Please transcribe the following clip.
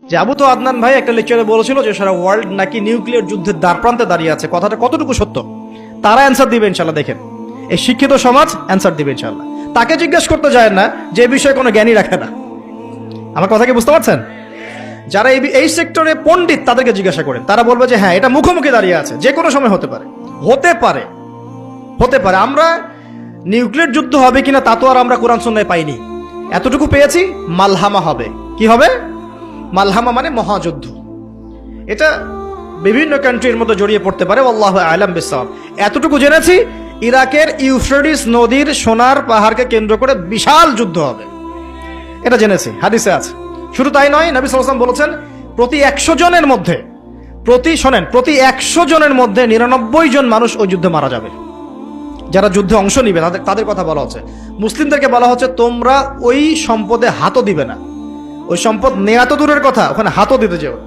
যে আবু তো আদনান ভাই একটা লেকচারে বলেছিল যে সারা ওয়ার্ল্ড নাকি নিউক্লিয়ার যুদ্ধের দ্বারপ্রান্তে দাঁড়িয়ে আছে, কথাটা কতটুকু সত্য? তারা অ্যান্সার দিবে ইনশাল্লাহ। দেখেন, এই শিক্ষিত সমাজ অ্যান্সার দিবে ইনশাল্লাহ। তাকে জিজ্ঞেস করতে যায় না যে এই বিষয়ে কোনো জ্ঞানী রাখে না। আমার কথা কি বুঝতে পারছেন? যারা এই সেক্টরে পণ্ডিত তাদেরকে জিজ্ঞাসা করেন, তারা বলবে যে হ্যাঁ, এটা মুখোমুখি দাঁড়িয়ে আছে, যে কোনো সময় হতে পারে, হতে পারে, হতে পারে। আমরা নিউক্লিয়ার যুদ্ধ হবে কিনা তা তো আর আমরা কোরআন সুন্নাহয় পাইনি। এতটুকু পেয়েছি, মালহামা হবে। কি হবে? মালহামা মানে মহাযুদ্ধ। এটা বিভিন্ন কান্ট্রির মধ্যে জড়িয়ে পড়তে পারে, আল্লাহু আ'লাম বিসসাওয়াব। এতটুকু জেনেছি, ইরাকের ইউফ্রেটিস নদীর সোনার পাহাড়কে কেন্দ্র করে বিশাল যুদ্ধ হবে, এটা জেনেছি, হাদিসে আছে। শুধু তাই নয়, নবী সাল্লাল্লাহু আলাইহি ওয়াসাল্লাম বলেছেন প্রতি 100 জনের মধ্যে, প্রতি 100 জনের মধ্যে 99 জন মানুষ ওই যুদ্ধে মারা যাবে। যারা যুদ্ধে অংশ নিবে তাদের কথা বলা হচ্ছে। মুসলিমদেরকে বলা হচ্ছে তোমরা ওই সম্পদে হাতও দিবে না। ওই সম্পদ নেয়া তো দূরের কথা, ওখানে হাতও দিতে যেও না।